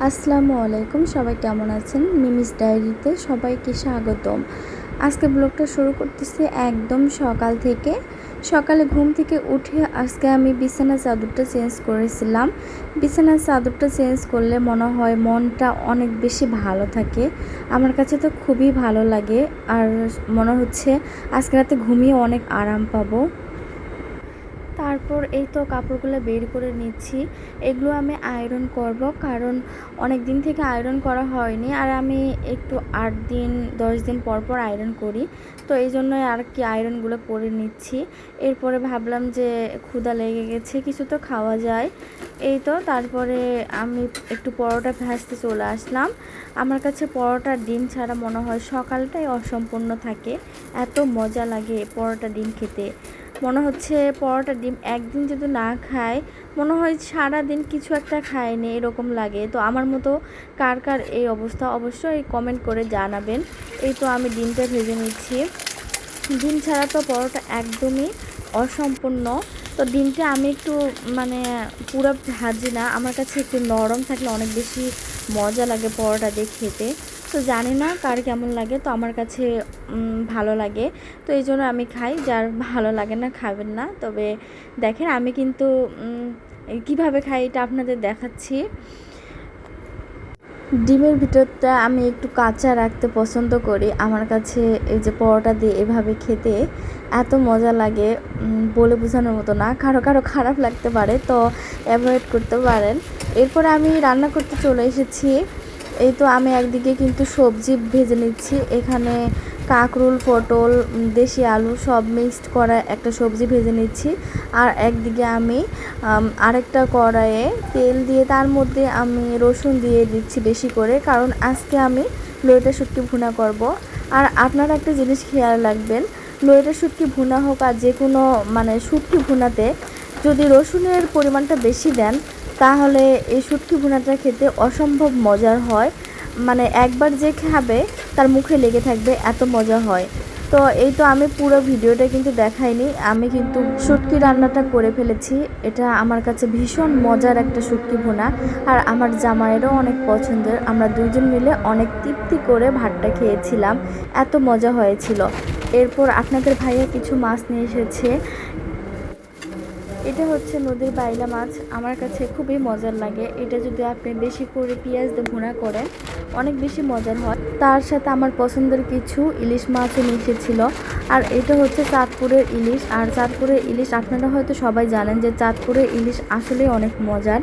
আসসালামু আলাইকুম, সবাই কেমন আছেন? মিমিস ডায়েরিতে সবাইকে স্বাগতম। আজকে ব্লগটা শুরু করতেছি একদম সকাল থেকে। সকালে ঘুম থেকে উঠে আজকে আমি বিছানার চাদরটা চেঞ্জ করেছিলাম। বিছানার চাদরটা চেঞ্জ করলে মনে হয় মনটা অনেক বেশি ভালো থাকে। আমার কাছে তো খুবই ভালো লাগে, আর মনে হচ্ছে আজকে রাতে ঘুমিয়ে অনেক আরাম পাবো। তারপর এই তো কাপড়গুলো বের করে নিচ্ছি। এগুলো আমি আয়রন করব, কারণ অনেক দিন থেকে আয়রন করা হয়নি, আর আমি একটু 8 দিন 10 দিন পর পর আয়রন করি। তো এই জন্যই আর কি আয়রনগুলো করে নিচ্ছি। এরপরে ভাবলাম যে ক্ষুধা লেগে গেছে, কিছু তো খাওয়া যায়। এই তো তারপরে আমি একটু পরোটা ভাজতে চলে আসলাম। আমার কাছে পরোটা ডিম ছাড়া মনে হয় সকালটাই অসম্পূর্ণ থাকে। এত মজা লাগে পরোটা ডিম খেতে। মনে হচ্ছে পরোটা ডিম একদিন যদি না খায়, মনে হয় সারা দিন কিছু একটা খায়নি এরকম লাগে। তো আমার মতো কার কার এই অবস্থা অবশ্যই কমেন্ট করে জানাবেন। এই তো আমি ডিমটা ভেজে নিচ্ছি। ডিম ছাড়া তো পরোটা একদমই অসম্পূর্ণ। তো ডিমটা আমি একটু মানে পুরো ভাজি না, আমার কাছে একটু নরম থাকলে অনেক বেশি মজা লাগে পরোটা দিয়ে খেতে। তো জানি না কার কেমন লাগে, তো আমার কাছে ভালো লাগে। তো এই জন্য আমি খাই, যার ভালো লাগে না খাবেন না। তবে দেখেন আমি কিন্তু কিভাবে খাই এটা আপনাদের দেখাচ্ছি। ডিমের ভিতরটা আমি একটু কাঁচা রাখতে পছন্দ করি। আমার কাছে এই যে পরোটা দিয়ে এভাবে খেতে এত মজা লাগে, বলে বোঝানোর মতো না। কারো কারো খারাপ লাগতে পারে, তো অ্যাভয়েড করতে পারেন। এরপর আমি রান্না করতে চলে এসেছি। এই তো আমি একদিকে কিন্তু সবজি ভেজে নিচ্ছি। এখানে কাঁকরোল, পটল, দেশি আলু সব মিক্সড করা একটা সবজি ভেজে নিচ্ছি। আর একদিকে আমি আরেকটা কড়াইয়ে তেল দিয়ে তার মধ্যে আমি রসুন দিয়ে দিচ্ছি বেশি করে, কারণ আজকে আমি লইটা শুটকি ভুনা করব। আর আপনারা একটা জিনিস খেয়াল রাখবেন, লইটা শুটকি ভুনা হোক আর যে কোনো মানে শুটকি ভুনাতে যদি রসুনের পরিমাণটা বেশি দেন, তাহলে এই শুটকি ভুনাটা খেতে অসম্ভব মজার হয়। মানে একবার যে খাবে তার মুখে লেগে থাকবে, এত মজা হয়। তো এই তো আমি পুরো ভিডিওটা কিন্তু দেখাইনি, আমি কিন্তু শুটকি রান্নাটা করে ফেলেছি। এটা আমার কাছে ভীষণ মজার একটা শুটকি ভুনা, আর আমার জামাইয়েরও অনেক পছন্দের। আমরা দুইজন মিলে অনেক তৃপ্তি করে ভাতটা খেয়েছিলাম, এত মজা হয়েছিল। এরপর আপনাদের ভাইয়া কিছু মাছ নিয়ে এসেছে। এটা হচ্ছে নদীর বাইলা মাছ, আমার কাছে খুবই মজার লাগে। এটা যদি আপনি বেশি করে পেঁয়াজ দিয়ে ভুনা করেন, অনেক বেশি মজার হয়। তার সাথে আমার পছন্দের কিছু ইলিশ মাছও মিশেছিল। আর এটা হচ্ছে চাঁদপুরের ইলিশ। আর চাঁদপুরের ইলিশ আপনারা হয়তো সবাই জানেন যে চাঁদপুরের ইলিশ আসলেই অনেক মজার।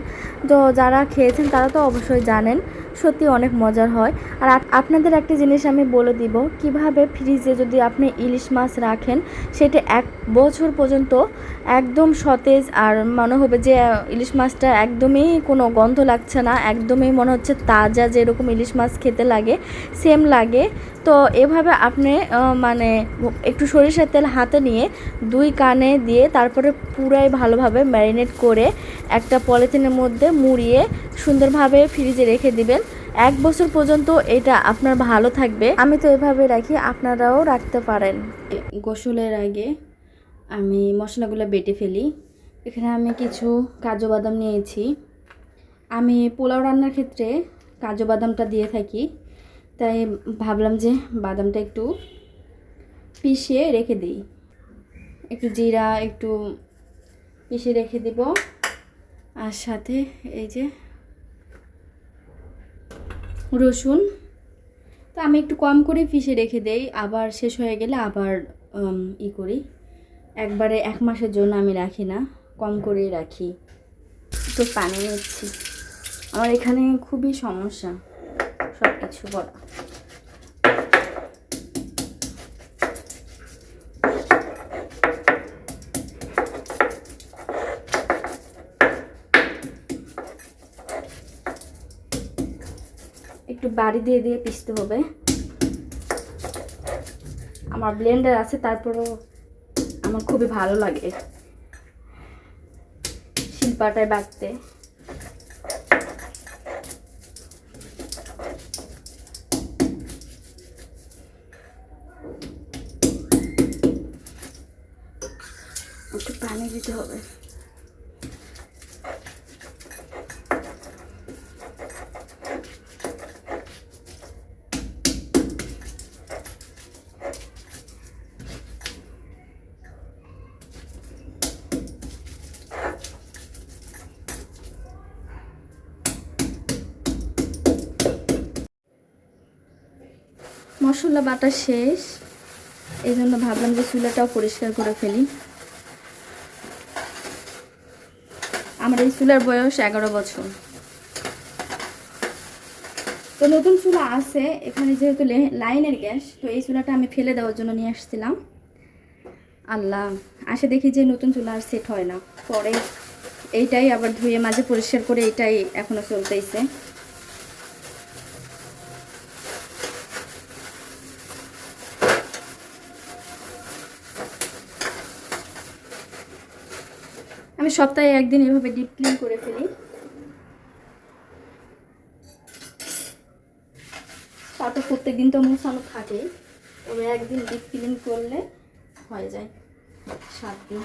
তো যারা খেয়েছেন তারা তো অবশ্যই জানেন, সত্যি অনেক মজার হয়। আর আপনাদের একটা জিনিস আমি বলে দিব, কিভাবে ফ্রিজে যদি আপনি ইলিশ মাছ রাখেন, সেটা 1 বছর পর্যন্ত একদম সতেজ, আর মনে হবে যে ইলিশ মাছটা একদমই কোনো গন্ধ লাগছে না, একদমই মনে হচ্ছে তাজা, যেরকম ইলিশ মাছ খেতে লাগে সেম লাগে। তো এভাবে আপনি মানে একটু সরিষার তেল হাতে নিয়ে 2 কানে দিয়ে তারপরে পুরাই ভালোভাবে ম্যারিনেট করে একটা পলিথিনের মধ্যে মুড়িয়ে সুন্দরভাবে ফ্রিজে রেখে দিবেন। 1 বছর পর্যন্ত এটা আপনার ভালো থাকবে। আমি তো এভাবে রাখি, আপনারাও রাখতে পারেন। গোসলের আগে আমি মশলাগুলো বেটে ফেলি। এখানে আমি কিছু কাজু বাদাম নিয়েছি। আমি পোলাও রান্নার ক্ষেত্রে কাজু বাদামটা দিয়ে থাকি, তাই ভাবলাম যে বাদামটা একটু পিষিয়ে রেখে দিই। একটু জিরা একটু পিষে রেখে দেব, আর সাথে এই যে রসুন। তো আমি একটু কম করে পিষে রেখে দেই, আবার শেষ হয়ে গেলে আবার করি। একবারে 1 মাসের জন্য আমি রাখি না, কম করেই রাখি। একটু পানি নিচ্ছি, আমার এখানে খুবই সমস্যা সব কিছু করা। একটু বাড়ি দিয়ে দিয়ে পিষতে হবে। আমার ব্লেন্ডার আছে, তারপরেও আমার খুবই ভালো লাগে শিলপাটায় বাটতে। একটু পানি দিতে হবে। মশলা বাটা শেষ, এই জন্য ভাবলাম যে চুলাটাও পরিষ্কার করে ফেলি। আমার এই চুলার বয়স 11 বছর। তো নতুন চুলা আছে এখানে, যেহেতু লাইনের গ্যাস, তো এই চুলাটা আমি ফেলে দেওয়ার জন্য নিয়ে আসছিলাম। আল্লাহ, আসে দেখি যে নতুন চুলা আর সেট হয় না। পরে এইটাই আবার ধুয়ে মাঝে পরিষ্কার করে, এইটাই এখনো চলতেইছে। আমি সপ্তাহে একদিন এভাবে ডিপ ক্লিন করে ফেলি। তা তো প্রত্যেক দিন তো মোছানো থাকে, তবে একদিন ডিপ ক্লিন করলে হয়ে যায় 7 দিন।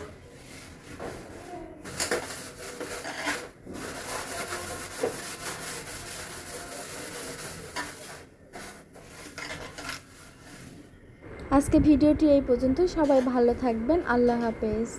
আজকে ভিডিওটি এই পর্যন্ত। সবাই ভালো থাকবেন। আল্লাহ হাফেজ।